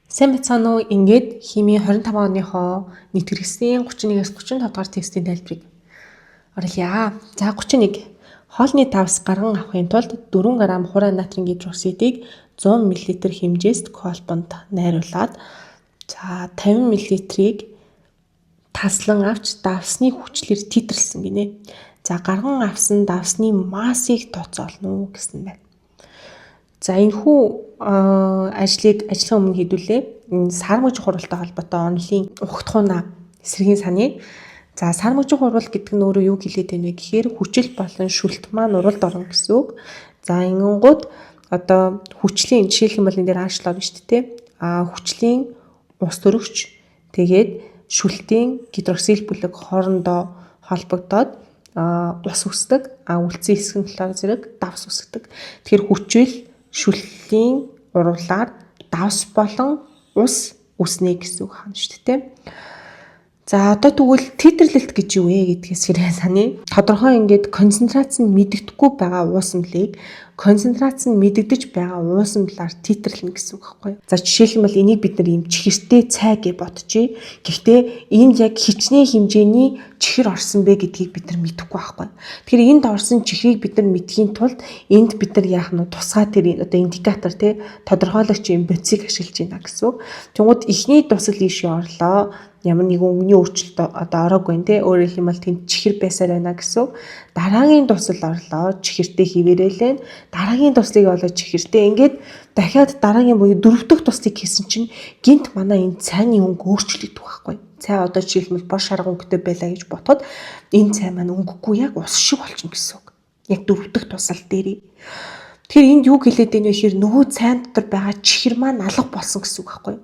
Сайн бацгаана уу? Ингээд химийн 25 оныхоо нийт хэрэгслийн 31-ээс 35 дугаар тестийн тайлбарыг оруулъя. За 31. Хоолны тавс гарган авахын тулд 4 г хураа натрийн гидроксидыг 100 мл хэмжээст колбонд найруулад за 50 мл-ийг таслан авч давсны хүчлээр титрлсэн гинэ. За гарган авсан давсны массыг тооцоолно гэсэн байна. За энэхүү ажлыг ажиллахын өмнө хийдүүлээ. Сар мөжих хуралтай холбоотой онолын ухтхуунаа эсрэгийн саний. За сар мөжих хурал гэдэг нь өөрөө юу хэлээд байна вэ гэхээр хүчил болон шүлт маань уралд орно гэсэн үг. За ингэнгууд одоо хүчлийн жишээлх юм бол энэ дээр аашлаа байна шүү дээ. Хүчлийн ус төрөгч тэгээд шүлтийн гидроксил бүлэг хоорондоо холбогдоод ус үсдэг. Үлдсэн хэсэг нь болохоор зэрэг давс үсгдэг. Тэгэхээр хүчил шүлтлийн урвалаар давс болон ус үснэ гэсэн үг хаана шүү дээ. За одоо тэгвэл титрлэлт гэж юу вэ гэдгээс хэрэг саны. Тодорхой ингээд концентрац нь мэдэгдэхгүй байгаа уусамлыг концентрац нь мэдэгдэж байгаа уусамлаар титрлэнэ гэсэн үг байхгүй юу? За жишээлх юм бол энийг бид нар юм чихэртэй цай гэж бодчихъя. Гэхдээ энд яг хичнээн хэмжээний чихэр орсон бэ гэдгийг бид нар мэдэхгүй байхгүй юу? Тэгэхээр энд орсон чихрийг бид нар мэдхийн тулд энд бид нар яах нь тусгай тэр одоо индикатор тий тодорхойлогч юм бодисыг ашиглаж байна гэсэн үг. Тэгвэл эхний дусал ийшээ орлоо. Ямар нэгэн өнгөний өөрчлөлт одоо ороогүй нэ өөрөөр хэлбэл тэнд чихэр байсаар байна гэсэн. Дараагийн дусал орлоо чихэртэй хിവэрэлэн дараагийн туслыг олоо чихэртэй ингээд дахиад дараагийн буюу дөрөв дэх туслыг хийсэн чинь гинт манай энэ цайны өнгө өөрчлөгдөх байхгүй. Цай одоо жишээлбэл бос шарга өнгөтэй байлаа гэж ботход энэ цай маань өнгөгүй яг ус шиг болчихно гэсэн үг. Яг дөрөв дэх тусал дээрээ. Тэгэхээр энд юу хэлээд байна вэ гэхээр нөгөө цайн дотор байгаа чихэр маань алга болсон гэсэн үг байхгүй.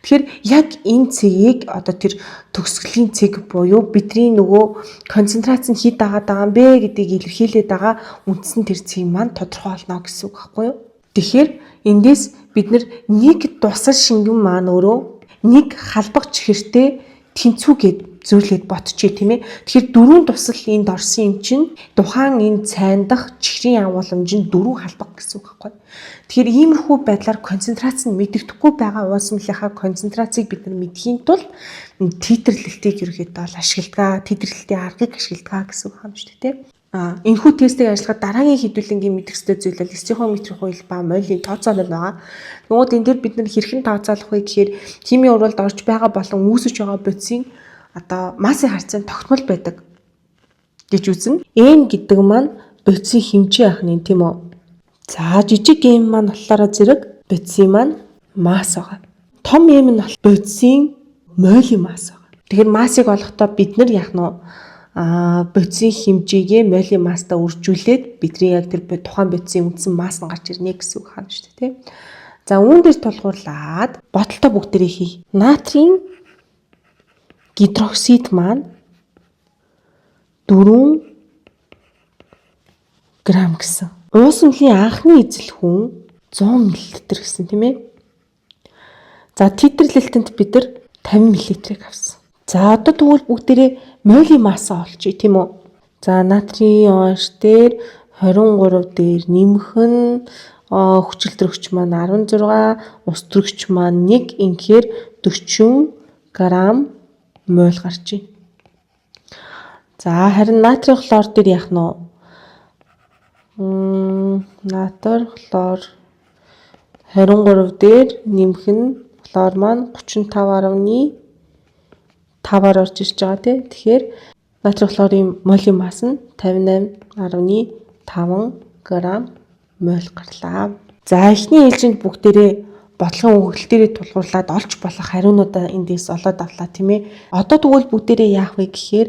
Тэгэхээр яг энэ цэгийг одоо тэр төгсгөлийн цэг буюу бидний нөгөө концентрац нь хэд байгаа юм бэ гэдгийг илэрхийлээд байгаа үндсэн тэр цэг маань тодорхой болно гэсэн үг байхгүй юу? Тэгэхээр эндээс бид нэг дусал шингэн маань өөрөө нэг халбах чихэртэй тэнцүүгээд зөвлөд ботчих тийм ээ. Тэгэхээр дөрвөн тусал энд орсон юм чинь тухайн энэ цайн дах чихрийн агуулмж нь дөрвөн халбах гэсэн үг байхгүй. Тэгэхээр иймэрхүү байдлаар концентрац нь мэдэгдэхгүй байгаа уусамлынхаа концентрацийг бид нар мэдхийн тулд титрлэлтийг ерөөхдөө ашигладаг, титрлэлтийн аргыг ашигладаг гэсэн үг юм шүү дээ тийм. Энэхүү тестийг ажиллахад дараагийн хэдүүлэнгийн мэдэх ёстой зүйл бол стихиометрийн хууль ба молийн тооцоолол байгаа. Тэгвэл энэ дээр бид нар хэрхэн тооцоолох вэ гэхээр химийн урвалд орж байгаа болон үүсэж байгаа бодисын одоо массын харьцаанд тогтмол байдаг гэж үзнэ. N гэдэг маань бодисын хэмжээ ахны тийм үү. За жижиг m маань болохоор зэрэг бодисын маань масс байгаа. Том m нь бол бодисын молийн масс байгаа. Тэгэхээр массыг олохдоо бид нар яах нь бодисын хэмжээгээ молийн масстай үржүүлээд бидний яг тэр тухайн бодисын үндсэн масс нь гарч ирнэ гэсэн үг хаана шүү дээ тийм. За үүн дээр тулгуурлаад бодолтой бүгдээрээ хий. Натрийн гидроксид маань 4 г гэсэн. Уусамлын анхны эзэл хүн 100 мл гэсэн тийм ээ. За титрлэлтэнд бид нар 50 мл-ийг авсан. За одоо тэгвэл бүгдээрээ молийн массаа олчих тийм үү. За натрийн OH дээр 23 дээр нэмэх нь хүчил төрөгч маань 16, ус төрөгч маань 1 инхээр 40 г моль гарч ийн. За харин натрийн хлор дээр яах нь натр хлор 23 дээр нэмэх нь хлор маань 35.5-аар орж ирж байгаа тийм. Тэгэхээр натрийн хлорын молийн масс нь 58.5 г моль гарлаа. За эхний ээлжинд бүгдээрээ бодлогын өгөгдөл дээрээ тулгуурлаад олж болох хариунуудаа эндээс олоод авлаа тийм ээ. Одоо тэгвэл бүгдээрээ яах вэ гэхээр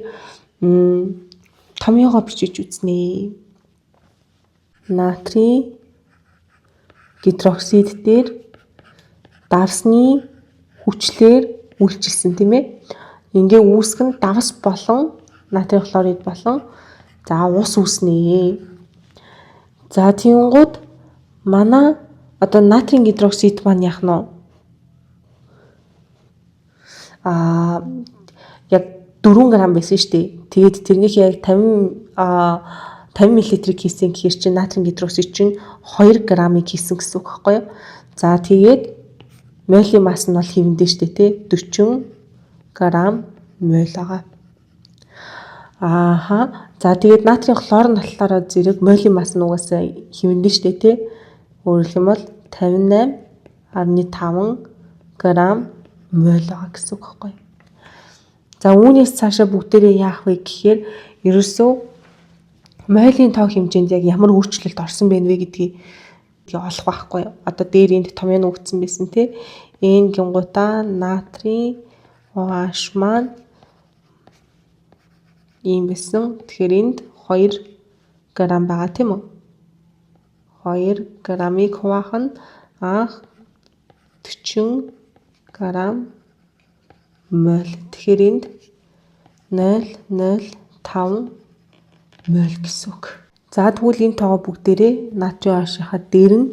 томьёогоо бичиж үзнэ. Натрийн гидроксид дээр давсны хүчлээр үйлчилсэн тийм ээ. Ингээ үүсгэх нь давс болон натрийн хлорид болон за ус үүснэ. За тиймгүүд манай одоо натрийн гидроксид маань яах нь яг 4 г байсан шүү дээ. Тэгээд тэрнийх яг 50 мл-ийг хийсэн гэхээр чинь натрийн гидроксид чинь 2 г-ыг хийсэн гэсэн үг байхгүй юу? За тэгээд Молийн масс нь бол хэвэндээ штэ тий 40 грамм моль байгаа. За тэгээд натрийн хлор нь болохоор зэрэг молийн масс нь угаасаа хэвэндээ штэ тий. Өөрөлдөх юм бол 58.5 грамм моль байгаа гэсэн үг байхгүй. За үүнээс цаашаа бүгдээрээ яах вэ гэхээр ерөөсөө молийн тоо хэмжээнд яг ямар өөрчлөлт орсон бэ гэдгийг олох байхгүй. Одоо дээр энд томьёо өгсөн байсан тий. Энэ гингуудаа натрийн OH маань ийм байсан. Тэгэхээр энд 2 грамм байгаа тийм үү? 2 граммыг хуваах нь анх 40 грамм моль. Тэгэхээр энд 0.05 моль гэсэн үг. За тэгвэл энэ тоогоо бүгдээрээ натрийн OH-ийнхаа дээр нь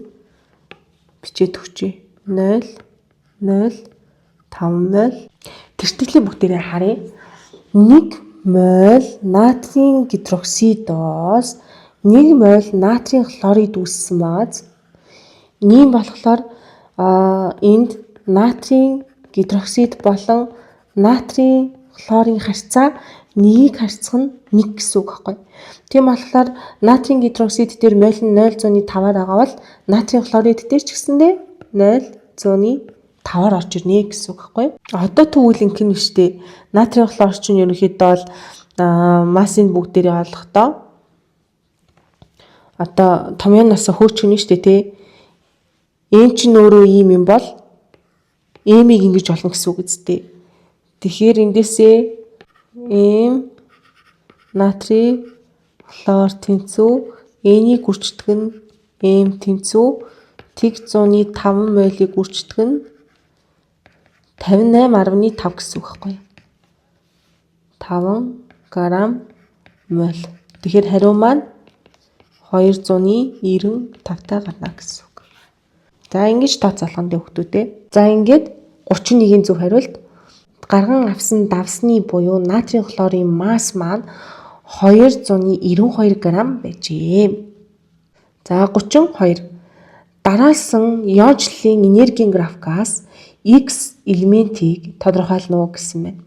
бичээд өгчээ. 0.05 моль. Тэртгэлээ бүгдээрээ харъя. 1 моль натрийн гидроксидоос 1 моль натрийн хлорид үүссэн бааз. Ийм болохоор энд натрийн гидроксид болон натрийн хлорын харьцаа нэгийг харьцах нь 1 гэсэн үг байхгүй. Тийм болохоор натрийн гидроксид дээр моль нь 0.5-аар байгаа бол натрийн хлорид дээр ч гэсэндээ 0.5-аар орж ирнэ гэсэн үг байхгүй. Одоо тэгвэл ингэн биштэй. Натрийн хлор чинь ерөнхийдөө бол массыг бүгдээрээ олохдоо одоо томьёоноос хөөчгөнө штэ тий. Эм чинь өөрөө ийм юм бол эмийг ингэж олно гэсэн үг үстэй. Тэгэхээр эндээсээ эм натрийн хлор тэнцүү энийг гүрчдэг нь эм тэнцүү тэг 105 молийг гүрчдэг нь 58.5 гэсэн үг байхгүй. 5 грамм моль. Тэгэхээр хариу маань 295-тай гарна гэсэн үг. За ингэж тооцоолгоно дээ хүүхдүүдээ. За ингээд 31-ийн зөв хариулт гарган авсан давсны буюу натрийн хлорын масс маань 292 грамм байжээ. За 32 дараалсан иончлалын энергийн графикаас X элементийг тодорхойлно гэсэн байна.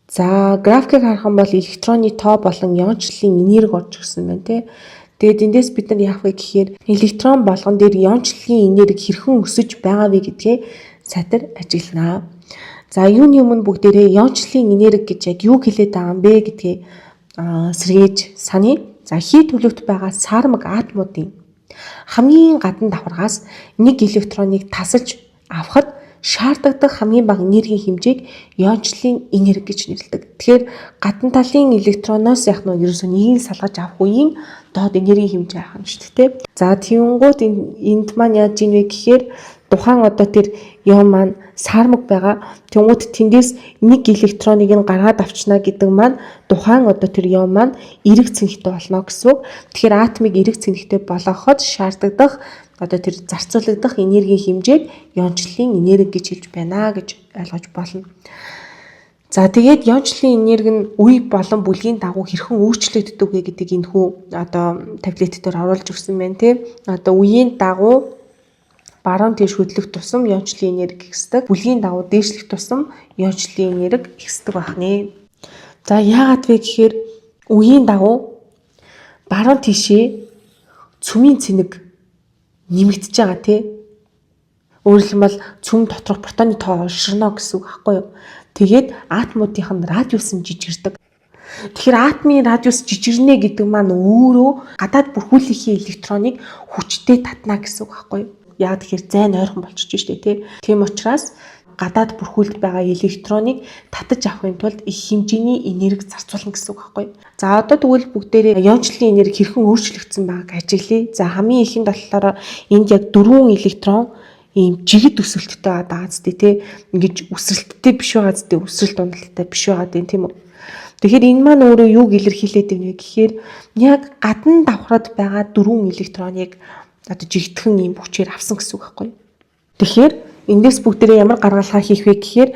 За графикийг харах юм бол электроны тоо болон иончлалын энерги орж ирсэн байна тий. Тэгээд эндээс бид нар яах вэ гэхээр электрон болгон дээр иончлалын энерги хэрхэн өсөж байгаа вэ гэдгээ сатар ажиглана. За юуны өмнө бүгдээрээ иончлалын энерги гэж яг юу хэлээд байгаа юм бэ гэдгээ сэргээж саны. За хий төлөвт байгаа сармаг атомуудын хамгийн гадна давхаргаас нэг электроныг тасалж авахд шаардлагатай хамгийн бага энергийн хэмжээг иончлалын энерги гэж нэрлэдэг. Тэгэхээр гадна талын электроноос яг нь ерөөсөө нэгийг салгаж авах үеийн доод энергийн хэмжээ авах юм шүү дээ. За тиймгүүд энд маань яаж ийн вэ гэхээр тухайн одоо тэр ион маань сармаг байгаа. Тэнгүүд тэндээс нэг электроныг нь гаргаад авчна гэдэг маань тухайн одоо тэр ион маань эрэг цэнхтэй болно гэсэн үг. Тэгэхээр атомыг эрэг цэнхтэй болгоход шаардлагадах одоо тэр зарцуулагдах энергийн хэмжээг иончлалын энерги гэж хэлж байна гэж ойлгож болно. За тэгээд иончлалын энерги нь үе болон бүлгийн дагуу хэрхэн өөрчлөгддөг вэ гэдгийг энэ хүү одоо таблет дээр оруулж өгсөн байна тий. Одоо үеийн дагуу баруун тийш хөдлөх тусам иончлалын энерги ихсдэг. Бүлгийн дагуу дээшлэх тусам иончлалын энерги ихсдэг байна. За яагаад вэ гэхээр үеийн дагуу баруун тийшээ цөмийн цэнэг нэмэгдэж байгаа тий. Өөрөлдөх юм бол цөм доторх протоны тоо олширно гэсэн үг байхгүй юу? Тэгээд атомуудынх нь радиус нь жижигэрдэг. Тэгэхээр атомын радиус жижигэрнэ гэдэг маань өөрөө гадаад бүрхүүлийнхээ электроныг хүчтэй татна гэсэн үг байхгүй юу? Яг тэгэхээр зайн ойрхон болчихж штэ тий. Тийм учраас гадаад бүрхүүлд байгаа электроныг татаж авахын тулд их хэмжээний энерги зарцуулна гэсэн үг байхгүй юу? За одоо тэгвэл бүгдээрээ иончлалын энерги хэрхэн өөрчлөгдсөн байгааг ажиглая. За хамгийн ихэнд болохоор энд яг 4 электрон ийм жигд өсөлттэй байгаа зү тий. Ингэж өсрэлттэй биш байгаа зү өсрэлт уналтай биш байгаа тийм үү? Тэгэхээр энэ маань өөрөө юуг илэрхийлээд байна вэ гэхээр яг гадна давхраад байгаа 4 электроныг одоо жигдэхэн ийм хүчээр авсан гэсэн үг байхгүй юу? Тэгэхээр эндээс бүгдээрээ ямар гаргалгаа хийх вэ гэхээр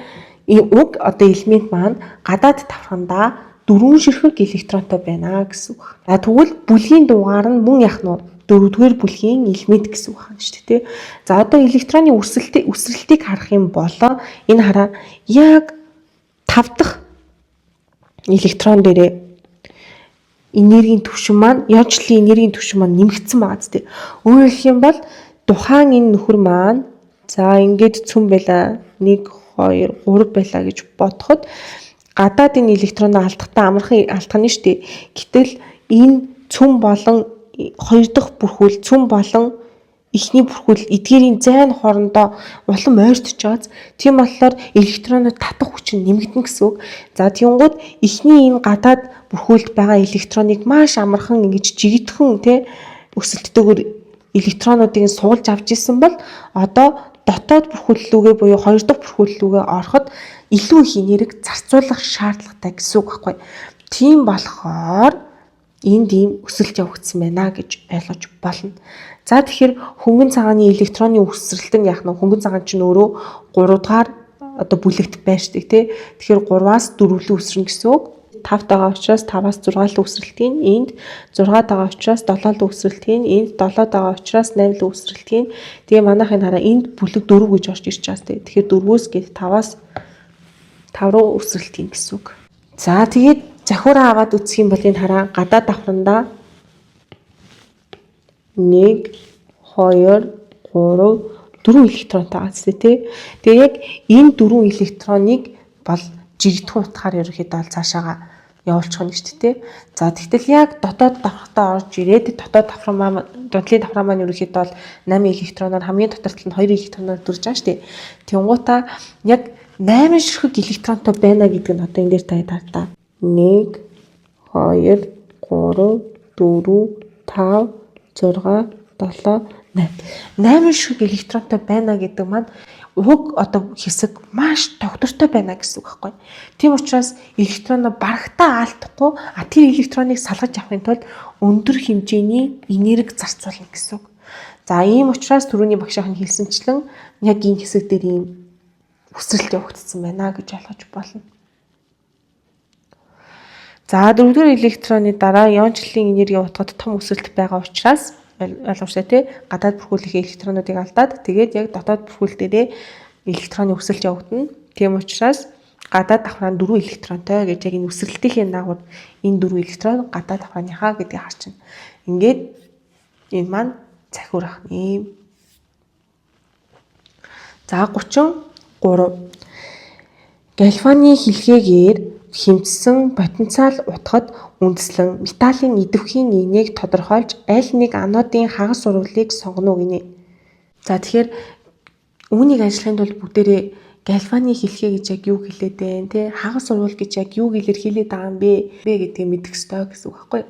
уг одоо элемент маань гадаад давхрандаа 4 ширхэг электронтой байна гэсэн үг. За тэгвэл бүлгийн дугаар нь мөн яг нь 4-р бүлгийн элемент гэсэн үг байна шүү дээ. За одоо электроны үсрэлтийг харах юм бол энэ хараа яг 5 дахь электрон дээрээ энергийн түвшин маань яочлын энергийн түвшин маань нэмэгдсэн байгаа зү. Өөрөөр хэлэх юм бол тухайн энэ нөхөр маань за ингээд цөм байла 1 2 3 байла гэж бодоход гадаад энэ электроноо алдахтаа амархан алдах нь шүү дээ. Гэтэл энэ цөм болон 2 дахь бүрхүүл цөм болон эхний бүрхүүл эдгээрийн зайн хоорондоо улам ойртож байгааз тийм болохоор электронууд татах хүч нь нэмэгдэнэ гэсэн үг. За тиймгүүд эхний энэ гадаад бүрхүүлд байгаа электроныг маш амархан ингэж жигдхэн өсөлттэйгээр электронуудыг суулж авч исэн бол одоо дотоод бүрхүүллүүгээ буюу 2 дахь бүрхүүллүүгээ ороход илүү их энерги зарцуулах шаардлагатай гэсэн үг байхгүй. Тийм болохоор энд ийм өсөлт явагдсан байна гэж ойлгож болно. За тэгэхээр хөнгөн цагааны электроны өсрэлт нь яах нь хөнгөн цагаан чинь өөрөө 3 дугаар одоо бүлэгт байна шүү дээ. Тэгэхээр 3-аас 4 рүү өсрөн гэсэн үг. 5 тагаа учраас 5-аас 6 руу өсрэлтийн энд 6 тагаа учраас 7 руу өсрэлтийн энд 7 тагаа учраас 8 руу өсрэлтийн тэгээ манайхын хараа энд бүлэг 4 гэж орж ирж байгаа сте. Тэгэхээр 4-өөс гээд 5-аас 5 руу өсрэлтийн гэсэн үг. За тэгээд захиураа аваад үзэх юм бол энэ хараа гадаад давхрандаа 1 2 3 4 электронтой байгаа зү тий. Тэгээ яг энэ 4 электроныг бол жигдхэн утгаар ерөөхдөө бол цаашаага явуулчих нь шүү дээ. За тэгтэл яг дотоод давхртаа орж ирээд дотоод давхраа маань дотлын давхраа маань ерөөхдөө бол 8 электроноор хамгийн дотор талд нь 2 электроноор дүрж байгаа шүү дээ. Тэнгуутаа яг 8 ширхэг электронтой байна гэдэг нь одоо энэ дээр та таа. 1 2 3 4 5 6 7 8 ширхэг электронтой байна гэдэг маань уг одоо хэсэг маш тогтвортой байна гэсэн үг байхгүй. Тийм учраас электроноо барагтаа алдахгүй тэр электроныг салгаж авахын тулд өндөр хэмжээний энерги зарцуулна гэсэн үг. За ийм учраас түрүүний багшийнх нь хэлсэнчлэн яг энэ хэсэг дээр ийм өсрэлт явагдсан байна гэж ойлгож болно. За 4-р электроны дараа иончлалын энерги утгад том өсөлт байгаа учраас ойлгомжтой тий гадаад бүрхүүлийнхээ электронуудыг алдаад тэгээд яг дотоод бүрхүүл дээрээ электроны өсөлт явагдана. Тийм учраас гадаад давхраа 4 электронтой гэж яг энэ өсрэлтийнхээ дагуу энэ 4 электрон гадаад давхрааныхаа гэдгийг харчихна. Ингээд энэ маань захиур ахны. За 33 Гальваны хэлхээгээр хэмжсэн потенциал утгад үндэслэн металлын идэвхийн энийг тодорхойлж аль нэг анодын хагас сурвалжийг сонгоно гинэ. За тэгэхээр үүнийг ажиллахын тулд бүгдээрээ Гальваны хэлхээ гэж яг юу хэлээд байна те хагас сурвалж гэж яг юуг илэрхийлээд байгаа юм бэ гэдгийг мэдэх ёстой гэсэн үг байхгүй.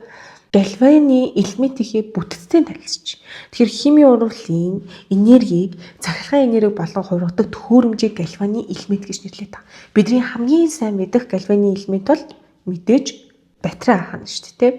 Гальваны элементийнхээ бүтцтэй танилцж. Тэгэхээр химийн урвалын энергийг цахилгаан энерги болон хувиргадаг төхөөрөмжийг Гальваны элемент гэж нэрлэдэг. Бидний хамгийн сайн мэдэх Гальваны элемент бол мэдээж батарей ахна шүү дээ.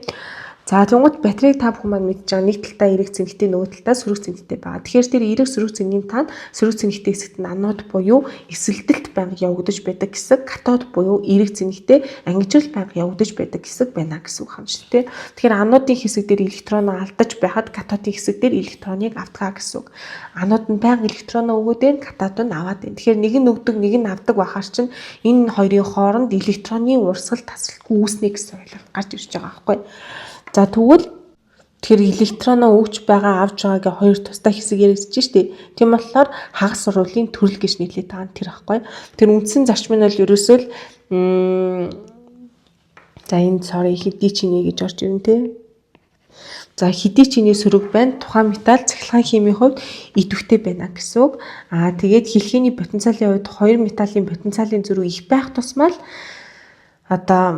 За тэгвэл батарейг та бүхэн маань мэдж байгаа нэг талдаа эрэг цэнхтэй нөгөө талдаа сөрөг цэнхтэй байгаа. Тэгэхээр тэр эрэг сөрөг цэнгийн тань сөрөг цэнхтэй хэсэгт нь анод буюу эсэлдэлт байнга явагдаж байдаг хэсэг, катод буюу эрэг цэнхтэй ангижрал байнга явагдаж байдаг хэсэг байна гэсэн үг юм шүү дээ. Тэгэхээр анодын хэсэг дээр электроноо алдаж байхад катодын хэсэг дээр электроныг авдаг гэсэн үг. Анод нь байнга электроноо өгөөд байна, катод нь аваад байна. Тэгэхээр нэг нь өгдөг, нэг нь авдаг байхаар чинь энэ хоёрын хооронд электроны урсгал тасралтгүй үүснэ гэсэн ойлголт гарч ирж байгаа байхгүй. За тэгвэл тэр электроноо өгч байгаа авж байгаагийн хоёр тусдаа хэсэг яригдж штеп. Тийм болохоор хагас сурвалжийн төрөл гэж нэрлэдэг байгаа нь тэр байхгүй. Тэр үндсэн зарчим нь бол ерөөсөө л за энэ хэдий чиний гэж орж ирнэ те. За хэдий чиний сөрөг байна. Тухайн металл цахилгаан химийн хувьд идэвхтэй байна гэсэн үг. Тэгээд хэлхээний потенциалын хувьд хоёр металлын потенциалын зөрүү их байх тусмал одоо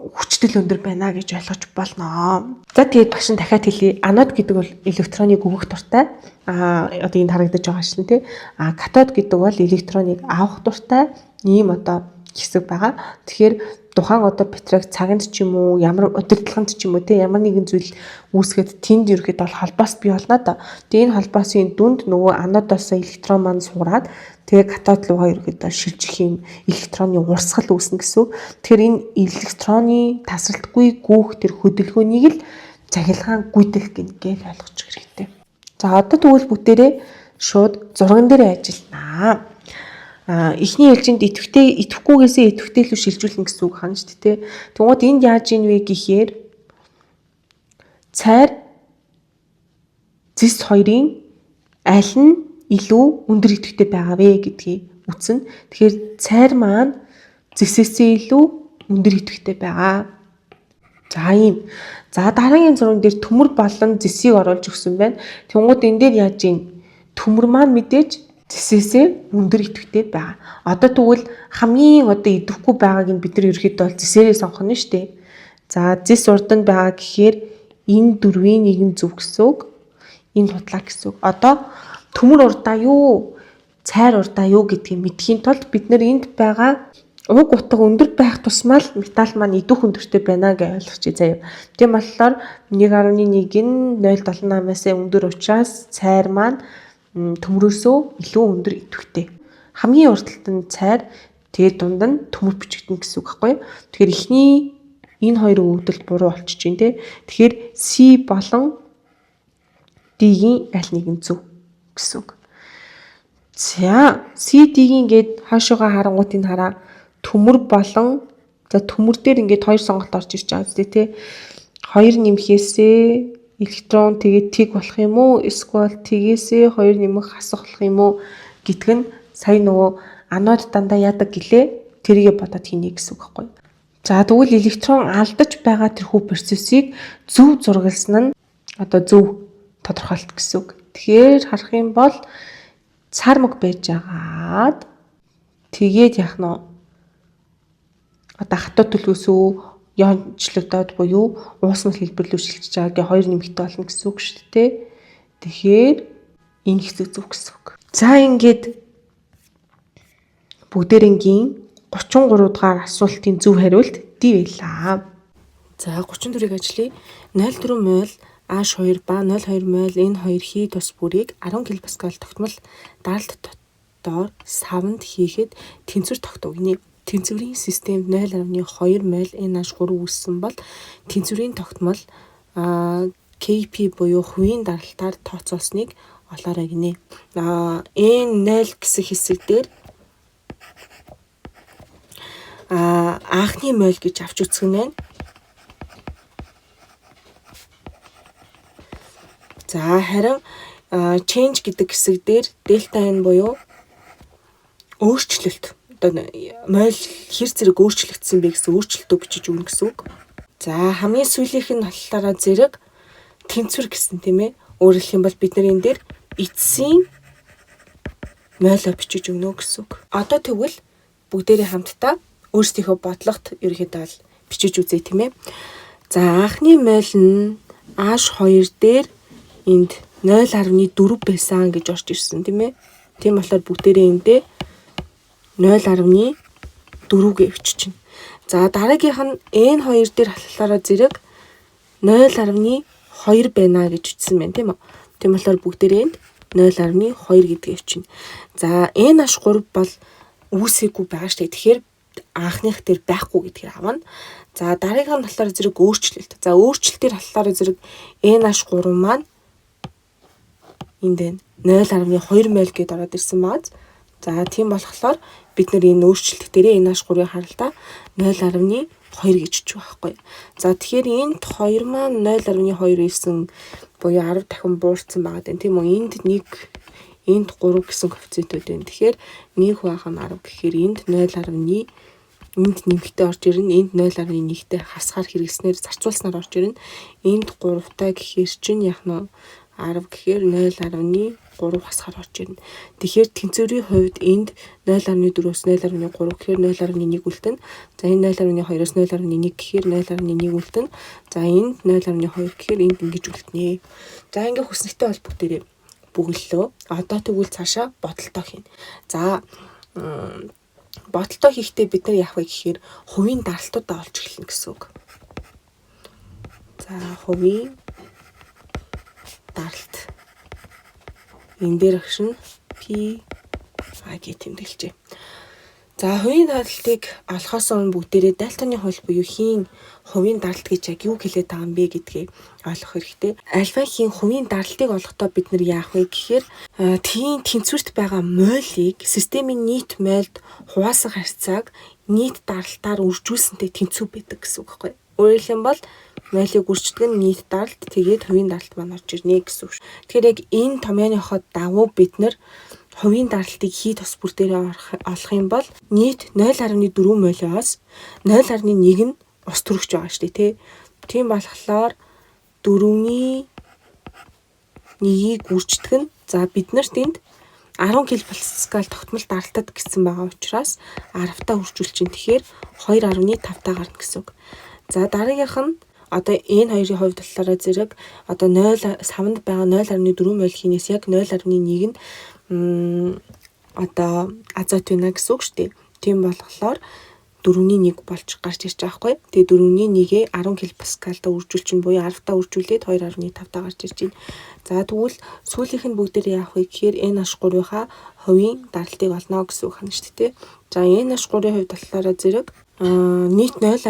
хүчтэй өндөр байна гэж ойлгож болно. За тэгээд багш нь дахиад хэлье. Анод гэдэг бол электроныг өгөх дуртай. Одоо энд харагдаж байгаа шин тий. Катод гэдэг бол электроныг авах дуртай ийм одоо хэсэг байгаа. Тэгэхээр тухайн одоо батарейг цаганд ч юм уу ямар удирдлаганд ч юм уу тий ямар нэгэн зүйл үүсгэхэд тэнд ерөөд бол холбоос бий болно да. Тэгээ энэ холбоосын дүнд нөгөө анодоос электрон маань сураад тэгээ катод руугаа ерөөд шилжих юм электроны урсгал үүснэ гэсэн үг. Тэгэхээр энэ электроны тасралтгүй гүйх тэр хөдөлгөөнийг л цахилгаан гүйдэх гэнгээл ойлгочих хэрэгтэй. За одоо тэгвэл бүгдээрээ шууд зурган дээр ажилланаа. Эхний ээлжинд идэвхгүйгээсээ идэвхтэй илүү шилжүүлнэ гэсэн үг хань шүү дээ. Тэгмээд энд яаж ийн вэ гэхээр цайр зис хоёрын аль нь илүү өндөр идэвхтэй байгаа вэ гэдгийг үзнэ. Тэгэхээр цайр маань зисээсээ илүү өндөр идэвхтэй байгаа. За ийм. За дараагийн зураг дээр төмөр болон зисийг оруулж өгсөн байна. Тэгмээд энэ дээр яаж ийн төмөр маань мэдээж зисээсээ өндөр идэвхтэй байгаа. Одоо тэгвэл хамгийн идэвхгүй байгааг нь бид нар ерөөхдөө бол зисээрээ сонгоно нь шүү дээ. За зис урд нь байгаа гэхээр энэ дөрвийн нэг нь зөв гэсэн үг. Энэ худлаа гэсэн үг. Одоо төмөр урдаа юу, цайр урдаа юу гэдгийг мэдхийн тулд бид нар энд байгаа уг утга өндөр байх тусмаа л металл маань идэх өндөртэй байна гэж ойлгочих заяа. Тийм болохоор 1.1 нь 0.78-аас өндөр учраас цайр маань төмрөөсөө илүү өндөр идэвхтэй. Хамгийн урталт нь цайр, тэгээд дунд нь төмөр бичигдэнэ гэсэн үг байхгүй юу? Тэгэхээр эхний энэ хоёрын өвдөлт буруу болчихж байна те. Тэгэхээр C болон D-ийн аль нэг нь зөв гэсэн үг. За C, D-ийн гээд хаашуугаа харангуут энэ хараа төмөр болон төмөр дээр ингээд хоёр сонголт орж ирж байгаа үстэй те. 2 нэмэхээсээ электрон тэгээд тиг болох юм уу? Эсвэл тгээсээ 2 нэмэх хасах болох юм уу гэдг нь сая нөгөө анод дандаа яадаг гэлээ тэрийгэ бодоод хийнэ гэсэн үг байхгүй. За тэгвэл электрон алдаж байгаа тэрхүү процессыг зөв зургалсан нь зөв тодорхойлт гэсэн үг. Тэгэхээр харах юм бол цар мөг байж агаад тэгээд яах нь хатуу төлөвөөсөө янчлагдаад буюу уусмал хэлбэрлүү шилжиж байгаа гэ 2 нэмэгтэй болно гэсэн үг шүү дээ. Тэгэхээр энэ хэсэг зөв гэсэн үг. За ингээд бүгдээрэнгийн 33 дугаар асуултын зөв хариулт D байлаа. За 34-ийг ажлая. 0.4 мол H2 ба 0.2 мол N2 хий тус бүрийг 10 кПа тогтмол даралт дотор савнд хийхэд тэнцвэр тогтов гинэ. Тэнцвэрийн системд 0.2 мол NH3 үүссэн бол тэнцвэрийн тогтмол Kp буюу хувийн даралтаар тооцоолсныг олоорой гинэ. N0 гэсэн хэсэг дээр анхны мол гэж авч үзэх нь байна. За харин change гэдэг хэсэг дээр delta n буюу өөрчлөлт мойл хэр зэрэг өөрчлөгдсөн бэ гэсэн өөрчлөлтөө бичиж өгнө гэсэн үг. За хамгийн сүүлийнх нь болохоор зэрэг тэнцвэр гэсэн тийм ээ. Өөрөөр хэлэх юм бол бид нар энэ дээр эцсийн мойлоо бичиж өгнө гэсэн үг. Одоо тэгвэл бүгдээрээ хамтдаа өөрсдийнхөө бодлогот ерөөхдөө бол бичиж үзье тийм ээ. За анхны мойл нь H2 дээр энд 0.4 байсан гэж орж ирсэн тийм ээ. Тийм болохоор бүгдээрээ эндээ 0.4-гээ өччихнэ. За дараагийнх нь N2 дээр болохоор зэрэг 0.2 байна гэж үздсэн байна тийм үү. Тийм болохоор бүгдээрээ энд 0.2 гэдгээ өчнө. За NH3 бол үүсээгүй байгаа шүү дээ. Тэгэхээр анхных дээр байхгүй гэдгээр авна. За дараагийнх нь болохоор зэрэг өөрчлөлт. За өөрчлөлтээр болохоор зэрэг NH3 маань энд 0.2 мол гэдээ ороод ирсэн бааз. За тийм болохоор бид нар энэ өөрчлөлт дээрээ NH3-ыг харалтаа 0.2 гэж өччих байхгүй. За тэгэхээр энд 2 маань 0.2 ирсэн буюу 10 дахин буурсан байгаа дээ тийм үү. Энд 1 энд 3 гэсэн коэффициентүүд байна. Тэгэхээр 1 байх нь 10 гэхээр энд 0.1 энд нэмэгтэй орж ирнэ. Энд 0.1-тэй хасгаар хэрэгснээр зарцуулснаар орж ирнэ. Энд 3-тай гэхээр чинь яах нь 10 гэхээр 0.3 хасгаар орж ирнэ. Тэгэхээр тэнцвэрийн хувьд энд 0.4-өөс 0.3 гэхээр 0.1 үлдэнэ. За энэ 0.2-оос 0.1 гэхээр 0.1 үлдэнэ. За энд 0.2 гэхээр энд ингэж үлдэнэ. За ингээ хүснэгтэй бол бүгдээрээ бүгэллөө. Одоо тэгвэл цаашаа бодолтоо хийнэ. За бодолтоо хийхдээ бид нар яах вэ гэхээр хувийн даралтуудаа олж эхэлнэ гэсэн үг. За хувийн даралт. Энэ дээр агш нь P гэж тэмдэглэжээ. За хувийн даралтыг олохоос өмнө бүгдээрээ Далтоны хууль буюу хийн хувийн даралт гэж яг юу хэлээд байгаа юм бэ гэдгийг ойлгох хэрэгтэй. Альва хийн хувийн даралтыг олохдоо бид нар яах вэ гэхээр тийм тэнцвэрт байгаа мойлыг системийн нийт мойлд хуваасан харьцааг нийт даралтаар үржүүлсэнтэй тэнцүү байдаг гэсэн үг байхгүй. Өөрөөр хэлбэл мойлыг үрждэг нь нийт даралт, тэгээд хувийн даралт маань орж ирнэ гэсэн үг. Тэгэхээр яг энэ томьёоныхоо дагуу бид нар хувийн даралтыг хий тус бүр дээрээ олох юм бол нийт 0.4 молиоос 0.1 нь ус төрөгч байгаа шүү дээ, тий. Тийм болохоор 4-ний 1-ийг үрждэг нь за бид нарт энд 10 кПа тогтмол даралтад гэсэн байгаа учраас 10-таа үржүүлж чинь тэгэхээр 2.5-таа гарна гэсэн үг. За дараагийнх нь одоо энэ хоёрын хувьд болохоор зэрэг одоо 0 савнд байгаа 0.4 моль хийнээс яг 0.1 нь одоо азот байна гэсэн үг шүү дээ. Тийм болохоор 4-ний 1 болж гарч ирж байгаа хгүй. Тэгээ 4-ний 1-ээ 10 кПа-д үржүүл чинь буюу 10-таа үржүүлээд 2.5-таа гарч ирж байна. За тэгвэл сүүлийнх нь бүгдээр яах вэ гэхээр NH3-ийнхаа хувийн даралтыг олно гэсэн үг хана шүү дээ. За NH3-ийн хувьд болохоор зэрэг нийт 0.4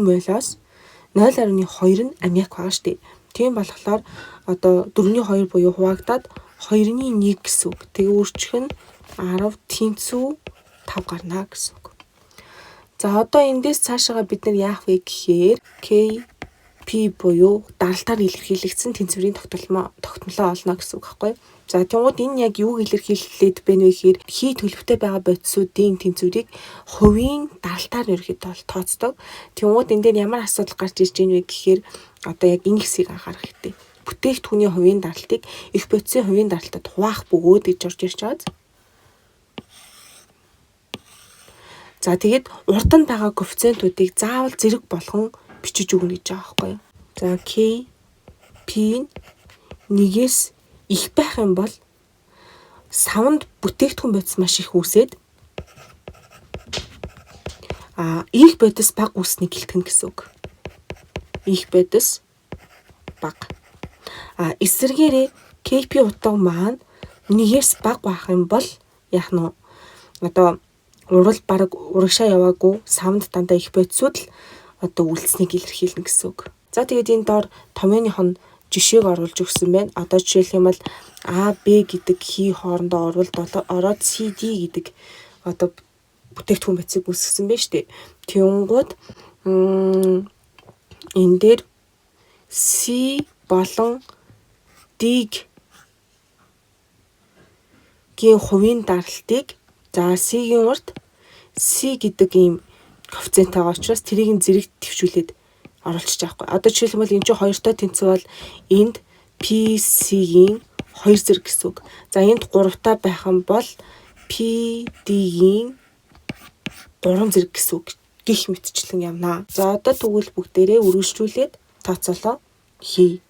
молиос 0.2 нь аммиак байгаа шүү дээ. Тийм болохоор одоо 4-ний 2 буюу хуваагдаад 2-ний 1 гэсэн үг. Тэгээ үржих нь 10 тэнцүү 5 гарна гэсэн үг. За одоо эндээс цаашаа бид нар яах вэ гэхээр Kp буюу даралтаар илэрхийлэгдсэн тэнцвэрийн тогтмолоо олно гэсэн үг байхгүй. За тэгвэл энэ яг юуг илэрхийлээд байна вэ гэхээр хий төлөвтэй байгаа бодисуудын тэнцвэрийг хувийн даралтаар ерөөхдөө тооцдог. Тэгвэл энэ дээр ямар асуудал гарч ирж байна вэ гэхээр одоо яг энэ хэсгийг анхаарах хэрэгтэй. Бүтээгдэхүүний хувийн даралтыг их бодисын хувийн даралтад хуваах бөгөөд гэж орж ирж байгаа. За тэгээд урд нь байгаа коэффициентуудыг заавал зэрэг болгон бичиж өгнө гэж байгаа байхгүй юу. За Kp нь 1-ээс их байх юм бол савнд бүтээгдэхүүн бодис маш их үүсээд их бодис бага үүснийг гэлтгэн гэсэн үг. Их бодис бага. Эсвэргээрээ Kp утга маань 1-ээс бага байх юм бол яах нь одоо урал бараг урагшаа яваагүй савнд дандаа их бодисууд л одоо үлдсэнийг илэрхийлнэ гэсэн үг. За тэгээд энэ доор томьёоных нь жишээг оруулж өгсөн байна. Одоо жишээлх юм бол А, Б гэдэг хий хоорондоо ороод CD гэдэг одоо бүтээгдэхүүн бодисыг үүсгэсэн байна шүү дээ. Тэнгууд энэ дээр C болон D-гийн хувийн даралтыг за C-ийн урд C гэдэг ийм коэффициент байгаа учраас тэрийг зэрэг төвшүүлээд оруулчих жоохгүй. Одоо жишээлбэл энэ чинь хоёртой тэнцүү бол энд PC-ийн 2 зэрэг гэсэн үг. За энд 3-та байх юм бол PD-ийн 3 зэрэг гэсэн үг гих мэтчлэн явнаа. За одоо тэгвэл бүгдээрээ үргэлжлүүлээд тооцоолоо хий.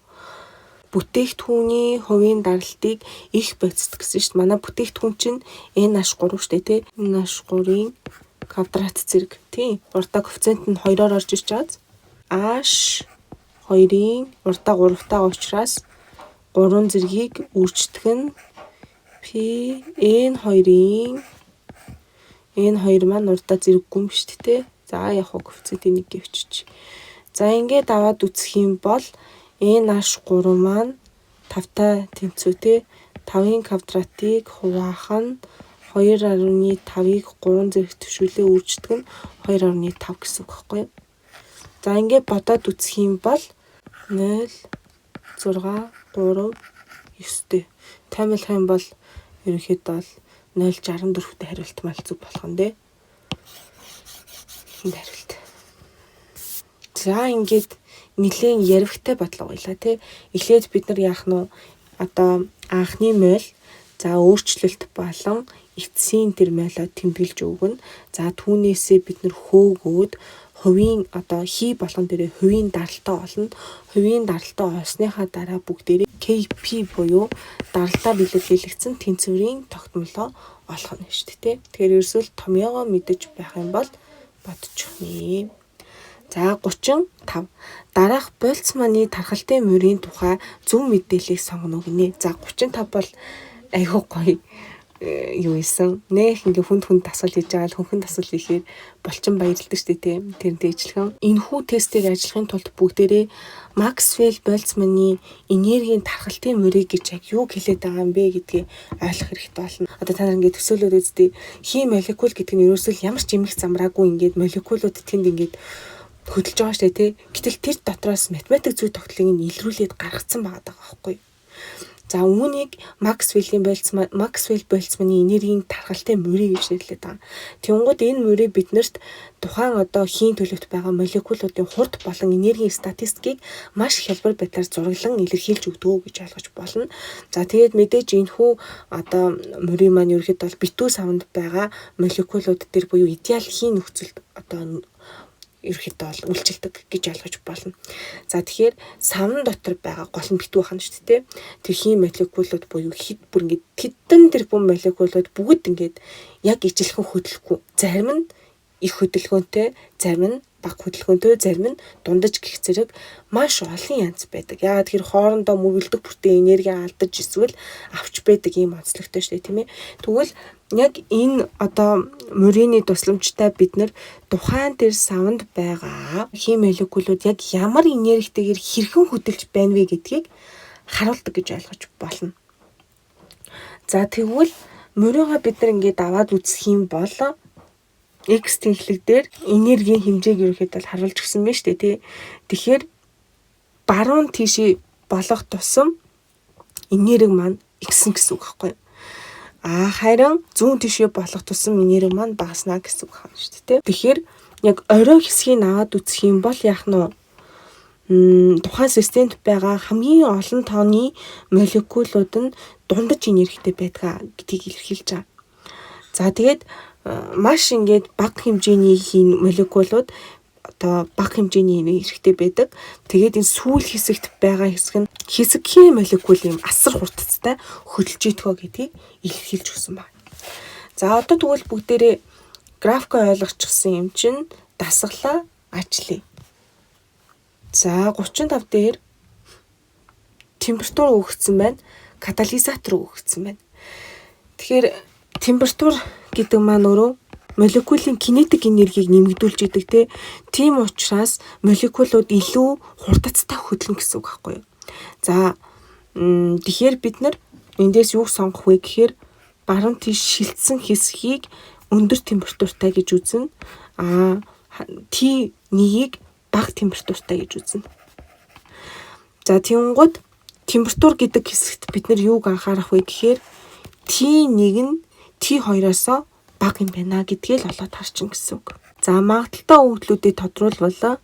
Бүтээгдэхүүний хувийн даралтыг их бодисд гэсэн шүү дээ. Манай бүтээгдэхүүн чинь NH3 шүү дээ, тий. NH3-ийн квадрат зэрэг. Тийм. Урдаа коэффициент нь 2-оор орж ирж байгаа. H2-ийн урдаа 3-таа учраас 3 зэргийг үрждэг нь N2-ийн N2 маань урдаа зэрэггүй юм шүү дээ. За яг хөө коэффициентийн 1 гэвчиж. За ингээд аваад үзэх юм бол NH3 маань 5-та тэнцвүүтэй 5-ын квадратыг хуваах нь 2.5-ыг 3 зэрэг төвшүүлээ үрждэг нь 2.5 гэсэн үг байхгүй юу? За ингээд бодоод үзэх юм бол 0 6 3 9-тэй таймлах юм бол ерөнхийдөө бол 0.64-тэй хариулт мал зүг болох нь дээ. Энд хариулт. За ингээд нэлээд ярвигтай бодлого байлаа тий. Эхлээд бид нар яах нь одоо анхны мойл за өөрчлөлт болон эцсийн тэр мойлоо тэмдэглэж өгнө. За түүнээсээ бид нар хөөгөөд хувийн одоо хий болгон дээрээ хувийн даралтаа олно. Хувийн даралтаа олсныхаа дараа бүгдээрээ Kp буюу даралтаар илэрхийлэгдсэн тэнцвэрийн тогтмолоо олох нь шүү дээ. Тэгэхээр ерөөсөө томьёогоо мэдэж байх юм бол бодчих нэ. За 35. Дараах Больцманы тархалтын мөрийн тухай зөв мэдээллийг сонгоно гинэ. За 35 бол айгүй гоё юу исэн нэх ингээ хүнд дасгал хийж байгаа л хөнхөн дасгал хийхээр булчин баярлдаг шүү дээ тийм. Тэрнтэй ижилхэн энэхүү тестийг ажиллахын тулд бүгдээрээ Максвелл Больцманы энергийн тархалтын мөрийг гэж яг юу хэлээд байгаа юм бэ гэдгийг ойлгох хэрэгтэй болно. Одоо та нар ингээ төсөөлөд үзтээ хий молекул гэдэг нь ерөөсөө ямар ч эмх замраагүй ингээд молекулууд тэнд ингээд хөдөлж байгаа шүү дээ тий. Гэтэл тэр дотроос математик зүй тогтолцоог нь илрүүлээд гаргацсан байгаа байхгүй. За үүнийг Максвелл Больцманы энергийн тархалтын мөрийг гэж нэрлэдэг байгаа. Тэнгууд энэ мөрийг биднэрт тухайн одоо хийн төлөвт байгаа молекулуудын хурд болон энергийн статистикийг маш хялбар байдлаар зураглан илэрхийлж өгдөг гэж ойлгож болно. За тэгээд мэдээж энэхүү одоо мөрийн маань ерөөхдөө бол битүү савнд байгаа молекулууд дээр буюу идеал хийн нөхцөлд одоо ерөөхдөө бол үйлчилдэг гэж ойлгож болно. За тэгэхээр савн дотор байгаа гол нь битүү хана шүү дээ. Тэр хим молекулууд буюу хэд бүр ингээд тэдэн тэрбум молекулууд бүгд ингээд яг ижилхэн хөдөлгөхгүй. Зарим нь их хөдөлгөөнтэй, зарим нь бага хөдөлгөөнтэй, зарим нь дундаж гих зэрэг маш олон янз байдаг. Яагаад тэр хоорондоо мөргөлдөг бүртээ энерги алдаж эсвэл авч байдаг ийм онцлогтой шүү дээ, тийм ээ. Тэгвэл яг энэ одоо мөрийн тусламжтай бид нар тухайн тэр савнд байгаа хим молекулууд яг ямар энергитэйгээр хэрхэн хөдөлж байна вэ гэдгийг харуулдаг гэж ойлгож болно. За тэгвэл мөрөөгөө бид нар ингээд аваад үзэх юм бол X тэнхлэг дээр энергийн хэмжээг ерөөхдөө харуулж өгсөн байна шүү дээ тий. Тэгэхээр баруун тийшээ болох тусам энерги маань X гэсэн үг байхгүй юу? Харин зүүн тишээ болох тусам энерги маань багаснаа гэсэн үг хаана шүү дээ. Тэгэхээр яг орой хэсгийг аваад үзэх юм бол яах нь тухайн системд байгаа хамгийн олон тооны молекулууд нь дундаж энергитэй байдаг гэдгийг илэрхийлж байгаа. За тэгээд маш ингээд бага хэмжээний молекулууд одоо бага хэмжээний энергитэй байдаг. Тэгээд энэ сүүл хэсэгт байгаа хэсэг нь хэсэгхийн молекул юм асар хурдцтай хөдөлж идэгөө гэдгийг илэрхийлж өгсөн байна. За одоо тэгвэл бүгдээрээ графикаа ойлгочихсон юм чинь дасгалаа ажиллая. За 35 дээр температур өгөгдсөн байна. Катализатор өгөгдсөн байна. Тэгэхээр температур гэдэг маань өөрөө молекулын кинетик энергийг нэмэгдүүлж идэг тийм учраас молекулууд илүү хурдцтай хөдлөн гэсэн үг байхгүй юу. За тэгэхээр бид нар эндээс юу сонгох вэ гэхээр баруун тийш шилжсэн хэсгийг өндөр температуртай гэж үзнэ. T1-ийг бага температуртай гэж үзнэ. За тэнгууд температур гэдэг хэсэгт бид нар юуг анхаарах вэ гэхээр T1 нь T2-оос бага юм байна гэдгийг л олоод харчин гэсэн үг. За магадaltaй өгөгдлүүдийг тодруулбал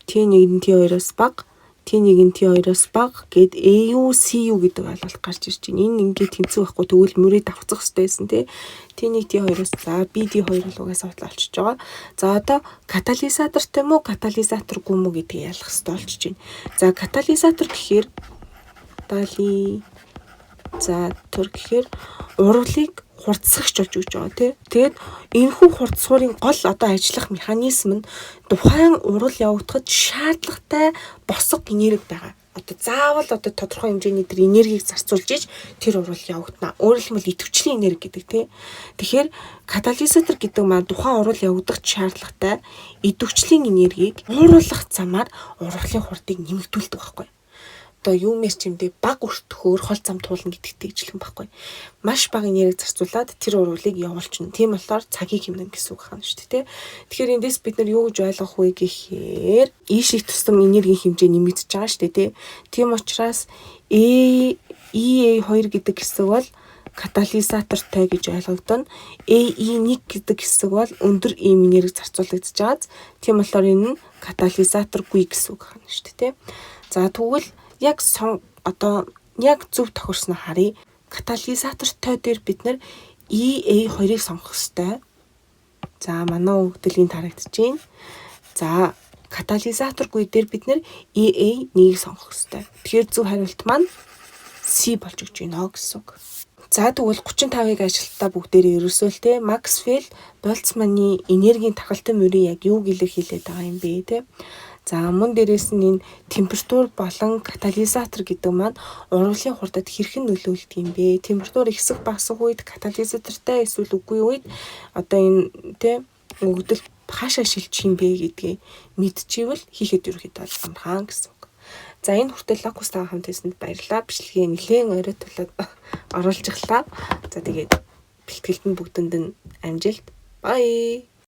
T1 нь T2-оос бага, T1 нь T2-оос бага гэд AU, CU гэдэг ойлголт гарч ирж байна. Энэ ингээд тэнцүү байхгүй тэгвэл мөрийг давхцах хэрэгтэй байсан тий. T1 T2-оос за BD2 л угаасаа хутлаа олчиж байгаа. За одоо катализатортай мó катализаторгүй мó гэдгийг ялах хэрэгтэй болчихж байна. За катализатор гэхээр гэхээр урвалыг хурдсагч болж өгч байгаа тий. Тэгээд энэхүү хурдсуурын гол одоо ажиллах механизм нь тухайн урвал явагдахад шаардлагатай босго энерги байгаа. Одоо заавал одоо тодорхой хэмжээний тэр энергийг зарцуулж иж тэр урвал явагдана. Өөрөөр хэлбэл идэвхжлийн энерги гэдэг тий. Тэгэхээр катализатор гэдэг маань тухайн урвал явагдах шаардлагатай идэвхжлийн энергийг ууруулах замаар урвалын хурдыг нэмэгдүүлдэг байхгүй. Одоо юу мэр чимдээ баг өртөхөөр хол зам туулна гэдэгтэй ижилхэн байхгүй. Маш бага энерги зарцуулаад тэр урвалыг явуулчихна. Тийм болохоор цагийг хэмнэн гэсэн үг хаана шүү дээ. Тэгэхээр эндээс бид нар юу гэж ойлгох вэ гэхээр ийших тусам энергийн хэмжээ нэмэгдэж байгаа шүү дээ. Тийм учраас EA2 гэдэг хэсэг бол катализатортай гэж ойлгогдоно. AE1 гэдэг хэсэг бол өндөр энерги зарцуулагдаж байгаа. Тийм болохоор энэ нь катализаторгүй гэсэн үг хаана шүү дээ. За тэгвэл яг зөв тохирсноо харъя. Катализатортой дээр бид нар EA2-ыг сонгох ёстой. За манай өгдөлгийн тарагдж байна. За катализаторгүй дээр бид нар EA1-ийг сонгох ёстой. Тэгэхээр зөв хариулт маань C болж өгч байна гэсэн үг. За тэгвэл 35-ыг ажилтаа бүгдээрээ ерөөсөөл Максвелл Больцманы энергийн тархалтын мөрийг яг юуг илэрхийлээд байгаа юм бэ те. За мөн дээрээс нь энэ температур болон катализатор гэдэг маань ургуулын хурдад хэрхэн нөлөөлдөг юм бэ? Температур ихсэх багасах үед катализатортай эсвэл үгүй үед одоо энэ тэ өгдөл хаашаа шилжих юм бэ гэдгийг мэдчихвэл хийхэд ерөөхдөө амархан гэсэн үг. За энэ хүртэл локустайгаа хамт байсанд баярлалаа. Бичлэгээ нэлээд оройтуулаад оруулж ирлаа. За тэгээд бэлтгэлд нь бүгдэнд нь амжилт. Bye.